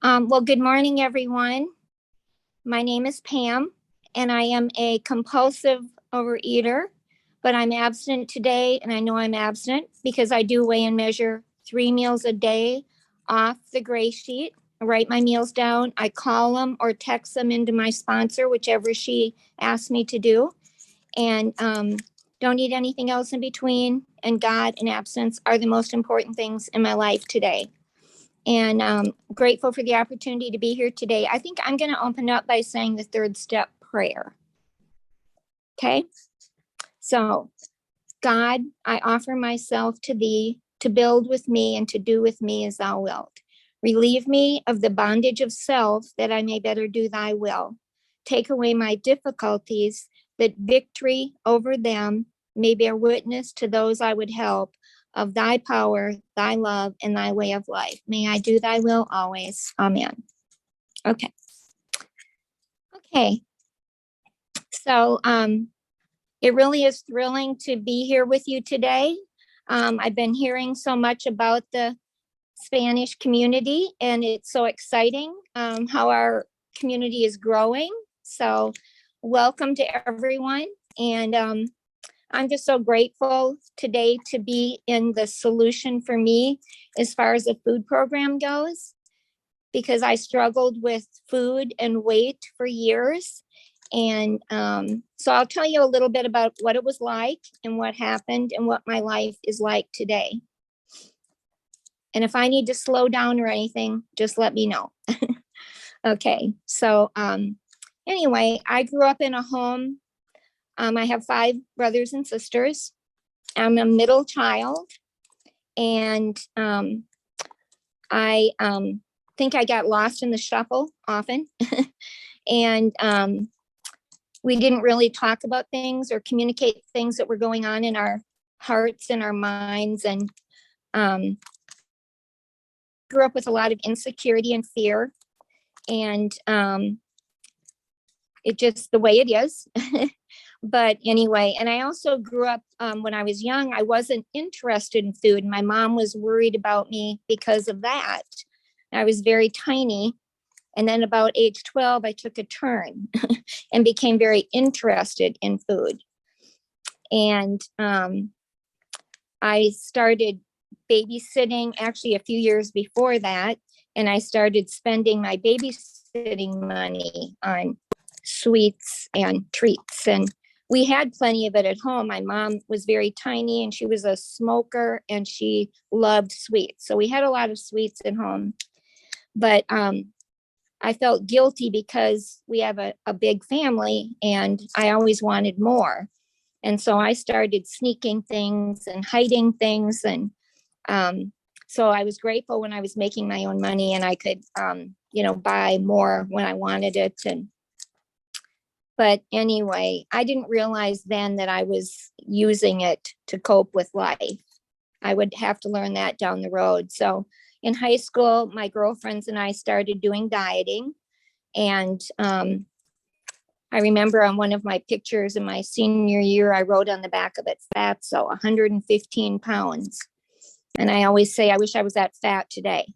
Well, good morning, everyone. My name is Pam, and I am a compulsive overeater, but I'm abstinent today, and I know I'm abstinent because I do weigh and measure 3 meals a day off the GreySheet. I write my meals down. I call them or text them into my sponsor, whichever she asks me to do, and don't eat anything else in between. And God and abstinence are the most important things in my life today. And grateful for the opportunity to be here today. I think I'm going to open up by saying the third step prayer. Okay. So, God, I offer myself to thee to build with me and to do with me as thou wilt. Relieve me of the bondage of self that I may better do thy will. Take away my difficulties that victory over them may bear witness to those I would help of thy power, thy love, and thy way of life. May I do thy will always. Amen. Okay. So it really is thrilling to be here with you today. I've been hearing so much about the Spanish community, and it's so exciting how our community is growing. So welcome to everyone. And I'm just so grateful today to be in the solution for me as far as the food program goes, because I struggled with food and weight for years. And so I'll tell you a little bit about what it was like and what happened and what my life is like today. And if I need to slow down or anything, just let me know. Okay, so anyway, I grew up in a home. I have 5 brothers and sisters. I'm a middle child, and I think I got lost in the shuffle often. And we didn't really talk about things or communicate things that were going on in our hearts and our minds. And grew up with a lot of insecurity and fear. And it just the way it is. But anyway, and I also grew up when I was young, I wasn't interested in food. My mom was worried about me because of that. I was very tiny. And then about age 12, I took a turn and became very interested in food. And I started babysitting actually a few years before that. And I started spending my babysitting money on sweets and treats. And we had plenty of it at home. My mom was very tiny and she was a smoker and she loved sweets. So we had a lot of sweets at home. But I felt guilty because we have a big family and I always wanted more. And so I started sneaking things and hiding things. And so I was grateful when I was making my own money and I could, buy more when I wanted it. But anyway, I didn't realize then that I was using it to cope with life. I would have to learn that down the road. So in high school, my girlfriends and I started doing dieting. And I remember on one of my pictures in my senior year, I wrote on the back of it, fat, so 115 pounds. And I always say, I wish I was that fat today.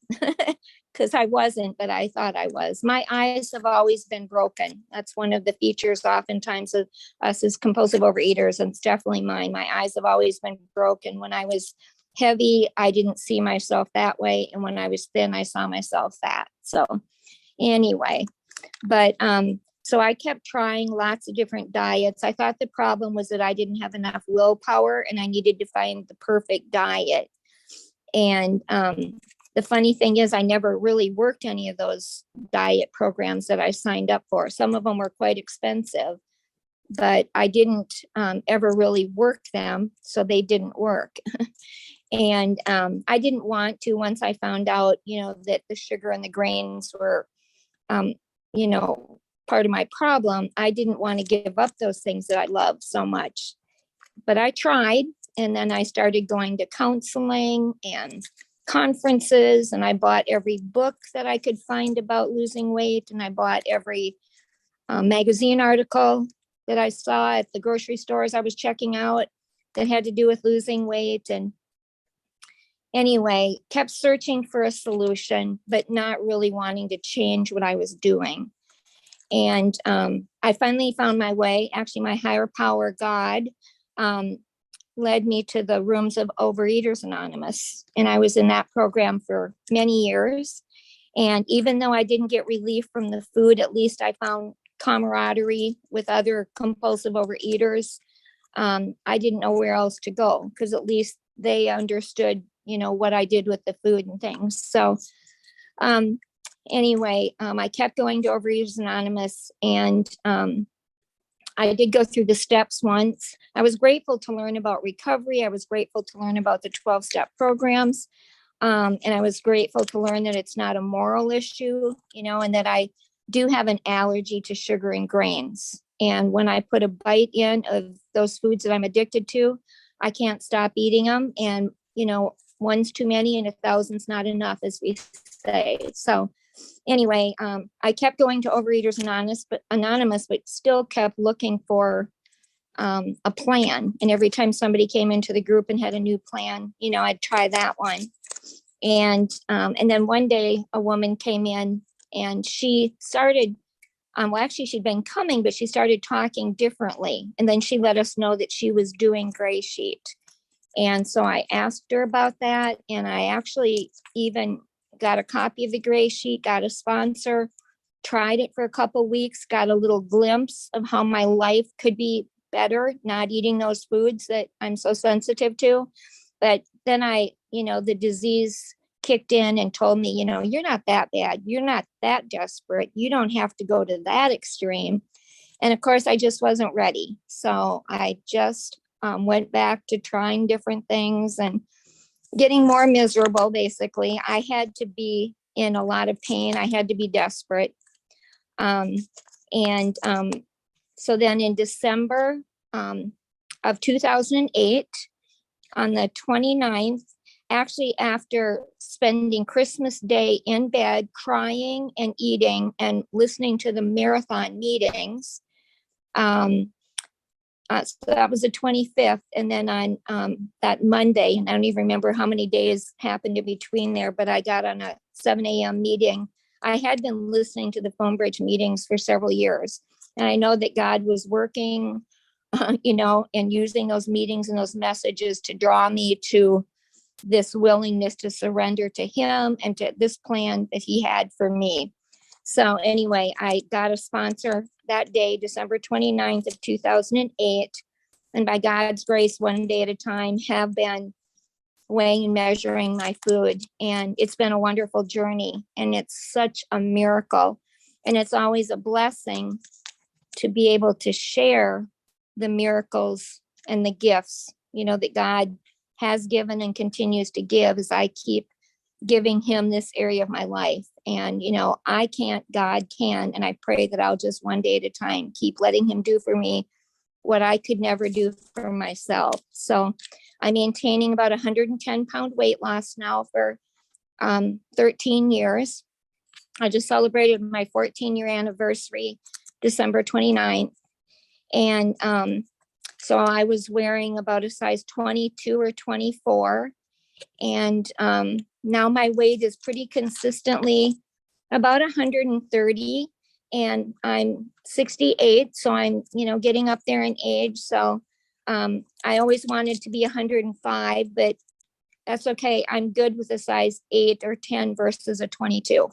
Because I wasn't, but I thought I was. My eyes have always been broken. That's one of the features oftentimes of us as compulsive overeaters, and it's definitely mine. My eyes have always been broken. When I was heavy, I didn't see myself that way. And when I was thin, I saw myself fat. So anyway, but so I kept trying lots of different diets. I thought the problem was that I didn't have enough willpower and I needed to find the perfect diet. And the funny thing is I never really worked any of those diet programs that I signed up for. Some of them were quite expensive, but I didn't ever really work them, so they didn't work. And I didn't want to, once I found out, that the sugar and the grains were, part of my problem, I didn't want to give up those things that I loved so much. But I tried, and then I started going to counseling and conferences, and I bought every book that I could find about losing weight, and I bought every magazine article that I saw at the grocery stores I was checking out that had to do with losing weight. And anyway, kept searching for a solution, but not really wanting to change what I was doing. And I finally found my way. Actually, my higher power, God, led me to the rooms of Overeaters Anonymous. And I was in that program for many years. And even though I didn't get relief from the food, at least I found camaraderie with other compulsive overeaters. I didn't know where else to go because at least they understood, what I did with the food and things. So anyway, I kept going to Overeaters Anonymous, and I did go through the steps once. I was grateful to learn about recovery. I was grateful to learn about the 12-step programs. And I was grateful to learn that it's not a moral issue, and that I do have an allergy to sugar and grains. And when I put a bite in of those foods that I'm addicted to, I can't stop eating them. And, one's too many and 1,000's not enough, as we say. So anyway, I kept going to Overeaters Anonymous, but still kept looking for a plan. And every time somebody came into the group and had a new plan, I'd try that one. And then one day a woman came in and she started, actually she'd been coming, but she started talking differently. And then she let us know that she was doing GreySheet. And so I asked her about that. And I actually even got a copy of the GreySheet, got a sponsor, tried it for a couple of weeks, got a little glimpse of how my life could be better, not eating those foods that I'm so sensitive to. But then the disease kicked in and told me, you're not that bad. You're not that desperate. You don't have to go to that extreme. And of course, I just wasn't ready. So I just went back to trying different things and getting more miserable, basically. I had to be in a lot of pain. I had to be desperate. So then in December of 2008, on the 29th, actually after spending Christmas Day in bed, crying and eating and listening to the marathon meetings, so that was the 25th. And then on that Monday, and I don't even remember how many days happened in between there, but I got on a 7 a.m. meeting. I had been listening to the phone bridge meetings for several years. And I know that God was working, and using those meetings and those messages to draw me to this willingness to surrender to him and to this plan that he had for me. So anyway, I got a sponsor that day, December 29th of 2008. And by God's grace, one day at a time, have been weighing and measuring my food. And it's been a wonderful journey. And it's such a miracle. And it's always a blessing to be able to share the miracles and the gifts, that God has given and continues to give as I keep giving him this area of my life. And, I can't, God can. And I pray that I'll just one day at a time keep letting him do for me what I could never do for myself. So I'm maintaining about 110-pound weight loss now for 13 years. I just celebrated my 14-year anniversary, December 29th. And so I was wearing about a size 22 or 24. And now my weight is pretty consistently about 130. And I'm 68. So I'm, getting up there in age. So I always wanted to be 105, but that's okay. I'm good with a size 8 or 10 versus a 22.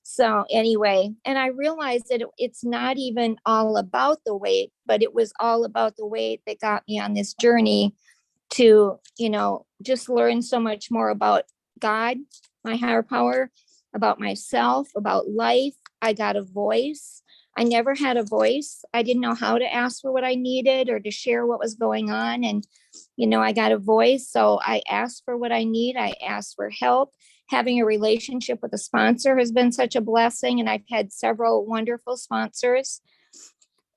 So anyway, and I realized that it's not even all about the weight, but it was all about the weight that got me on this journey to, just learn so much more about God, my higher power, about myself, about life. I got a voice. I never had a voice. I didn't know how to ask for what I needed or to share what was going on. And, I got a voice. So I asked for what I need. I asked for help. Having a relationship with a sponsor has been such a blessing. And I've had several wonderful sponsors.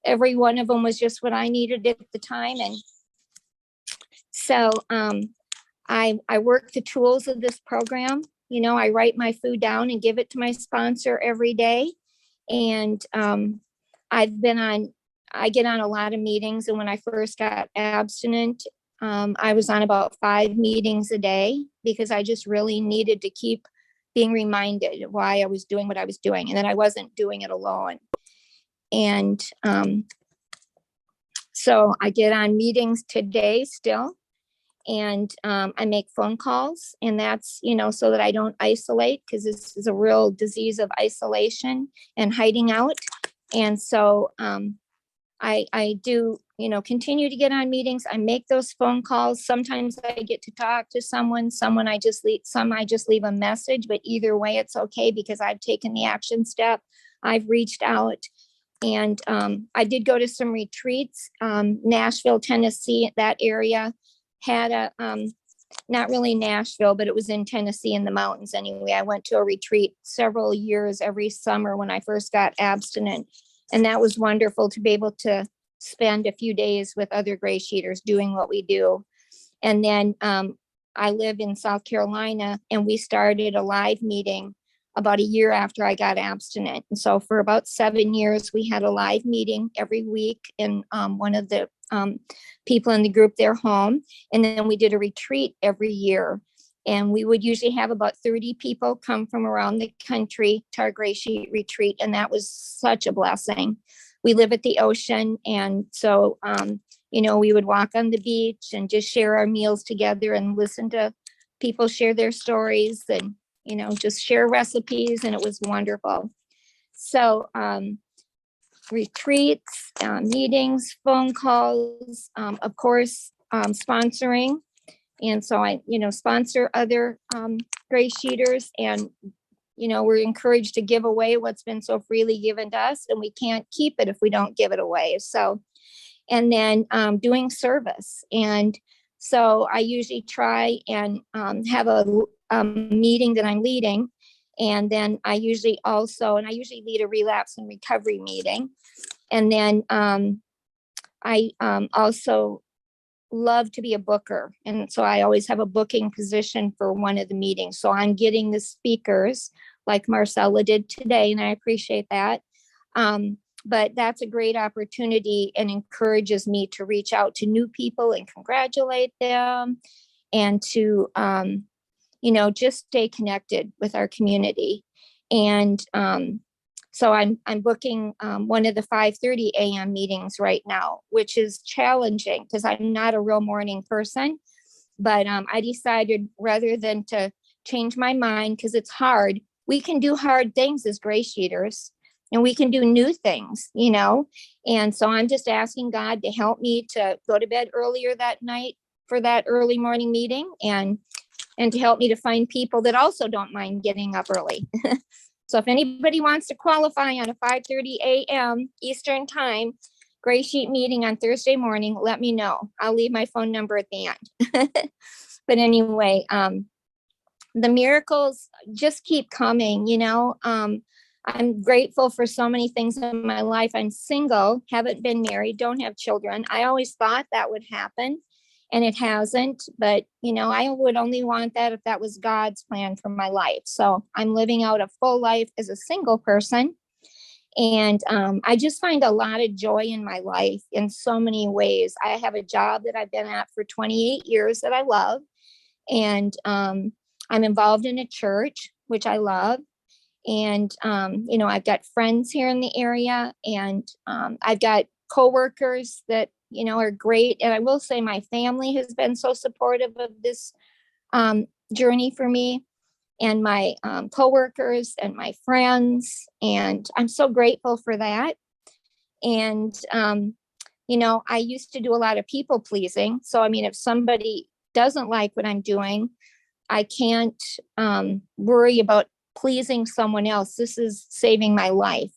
Every one of them was just what I needed at the time. And so I work the tools of this program. I write my food down and give it to my sponsor every day. And I get on a lot of meetings. And when I first got abstinent, I was on about 5 meetings a day. because I just really needed to keep being reminded of why I was doing what I was doing, and that I wasn't doing it alone. And so I get on meetings today still, and I make phone calls, and that's, so that I don't isolate, because this is a real disease of isolation and hiding out. And so I do, continue to get on meetings. I make those phone calls. Sometimes I get to talk to someone, I just leave a message, but either way, it's okay, because I've taken the action step. I've reached out. And I did go to some retreats, Nashville, Tennessee, that area had a, not really Nashville, but it was in Tennessee in the mountains anyway. I went to a retreat several years every summer when I first got abstinent. And that was wonderful to be able to spend a few days with other GreySheeters doing what we do. And then I live in South Carolina, and we started a live meeting about a year after I got abstinent. And so for about 7 years, we had a live meeting every week in one of the people in the group, their home. And then we did a retreat every year. And we would usually have about 30 people come from around the country to our GreySheet retreat. And that was such a blessing. We live at the ocean. And so, we would walk on the beach and just share our meals together and listen to people share their stories and, just share recipes. And it was wonderful. So retreats, meetings, phone calls, of course, sponsoring. And so I, sponsor other GreySheeters, and, we're encouraged to give away what's been so freely given to us, and we can't keep it if we don't give it away. So, and then doing service. And so I usually try and have a meeting that I'm leading. And then I usually lead a relapse and recovery meeting. And then I also love to be a booker. And so I always have a booking position for one of the meetings. So I'm getting the speakers like Marcella did today, and I appreciate that. But that's a great opportunity and encourages me to reach out to new people and congratulate them, and to, just stay connected with our community. And so I'm booking one of the 5:30 a.m. meetings right now, which is challenging because I'm not a real morning person. But I decided, rather than to change my mind, because it's hard, we can do hard things as GreySheeters, and we can do new things, And so I'm just asking God to help me to go to bed earlier that night for that early morning meeting, and to help me to find people that also don't mind getting up early. So if anybody wants to qualify on a 5:30 a.m. Eastern time GreySheet meeting on Thursday morning, let me know. I'll leave my phone number at the end. But anyway, the miracles just keep coming, I'm grateful for so many things in my life. I'm single, haven't been married, don't have children. I always thought that would happen, and it hasn't. But, I would only want that if that was God's plan for my life. So I'm living out a full life as a single person. And I just find a lot of joy in my life in so many ways. I have a job that I've been at for 28 years that I love. And I'm involved in a church, which I love. And, I've got friends here in the area, and I've got coworkers that, are great. And I will say my family has been so supportive of this journey for me, and my coworkers and my friends. And I'm so grateful for that. And, I used to do a lot of people pleasing. So, if somebody doesn't like what I'm doing, I can't worry about pleasing someone else. This is saving my life,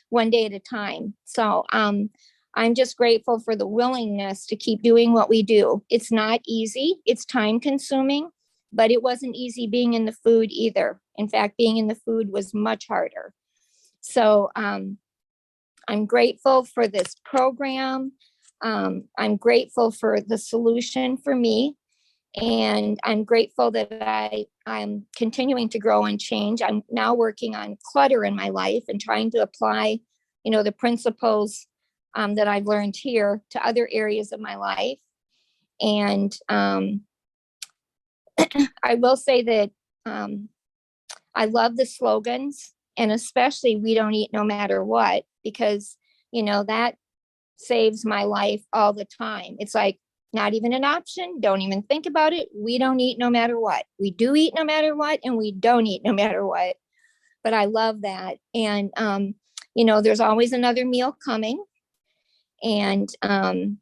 one day at a time. So I'm just grateful for the willingness to keep doing what we do. It's not easy. It's time consuming, but it wasn't easy being in the food either. In fact, being in the food was much harder. So I'm grateful for this program. I'm grateful for the solution for me. And I'm grateful that I'm continuing to grow and change. I'm now working on clutter in my life and trying to apply, the principles that I've learned here to other areas of my life. And I will say that I love the slogans, and especially "We don't eat no matter what," because, that saves my life all the time. It's like, not even an option. Don't even think about it. We don't eat no matter what. We do eat no matter what, and we don't eat no matter what. But I love that. And, there's always another meal coming. And, I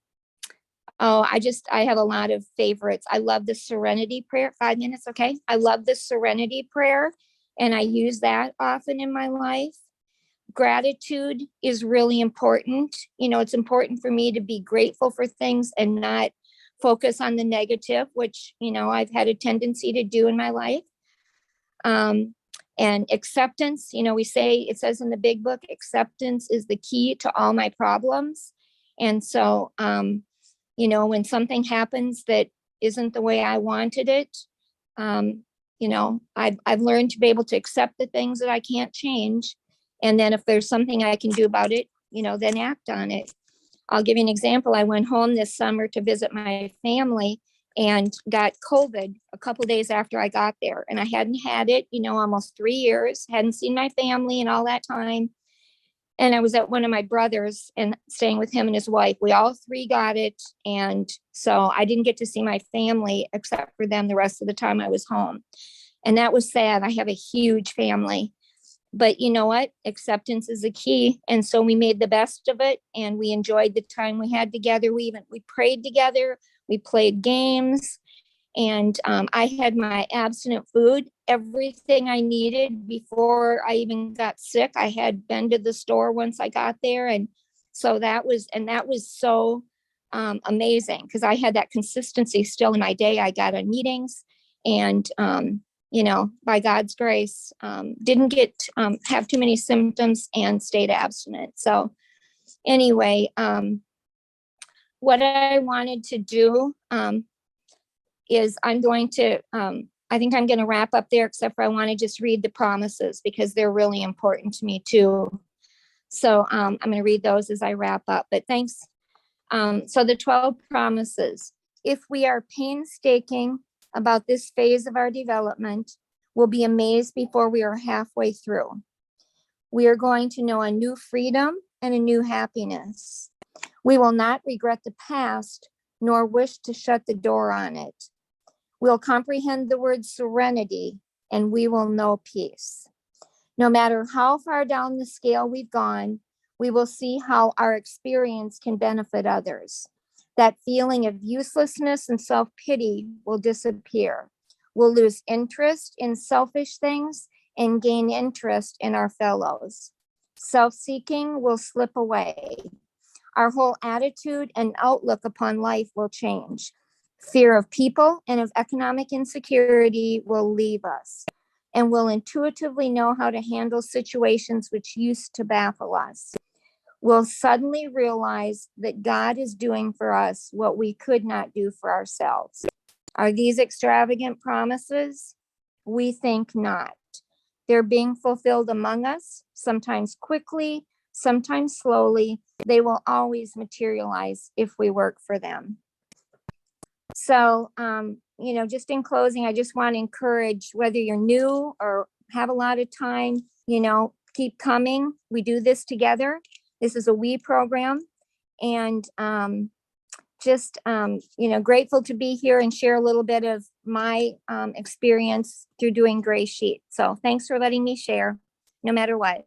have a lot of favorites. I love the serenity prayer. 5 minutes. Okay. I love the serenity prayer, and I use that often in my life. Gratitude is really important. It's important for me to be grateful for things and not focus on the negative, which, I've had a tendency to do in my life. And acceptance, it says in the big book, acceptance is the key to all my problems. And so, when something happens that isn't the way I wanted it, I've learned to be able to accept the things that I can't change. And then if there's something I can do about it, then act on it. I'll give you an example. I went home this summer to visit my family and got COVID a couple of days after I got there. And I hadn't had it, almost 3 years, hadn't seen my family in all that time. And I was at one of my brothers and staying with him and his wife. We all 3 got it. And so I didn't get to see my family except for them the rest of the time I was home. And that was sad. I have a huge family. But you know what? Acceptance is the key. And so we made the best of it, and we enjoyed the time we had together. We prayed together. We played games, and I had my abstinent food, everything I needed before I even got sick. I had been to the store once I got there. And so that was so amazing, because I had that consistency still in my day. I got on meetings, and by God's grace, didn't have too many symptoms and stayed abstinent. So anyway, what I wanted to do is I think I'm going to wrap up there, except for I want to just read the promises because they're really important to me too. So I'm going to read those as I wrap up, but thanks. So the 12 promises: if we are painstaking about this phase of our development, we'll be amazed before we are halfway through. We are going to know a new freedom and a new happiness. We will not regret the past, nor wish to shut the door on it. We'll comprehend the word serenity, and we will know peace. No matter how far down the scale we've gone, we will see how our experience can benefit others. That feeling of uselessness and self-pity will disappear. We'll lose interest in selfish things and gain interest in our fellows. Self-seeking will slip away. Our whole attitude and outlook upon life will change. Fear of people and of economic insecurity will leave us, and we'll intuitively know how to handle situations which used to baffle us. We'll suddenly realize that God is doing for us what we could not do for ourselves. Are these extravagant promises? We think not. They're being fulfilled among us, sometimes quickly, sometimes slowly. They will always materialize if we work for them. So, just in closing, I just want to encourage, whether you're new or have a lot of time, keep coming. We do this together. This is a we program, and grateful to be here and share a little bit of my experience through doing GreySheet. So thanks for letting me share, no matter what.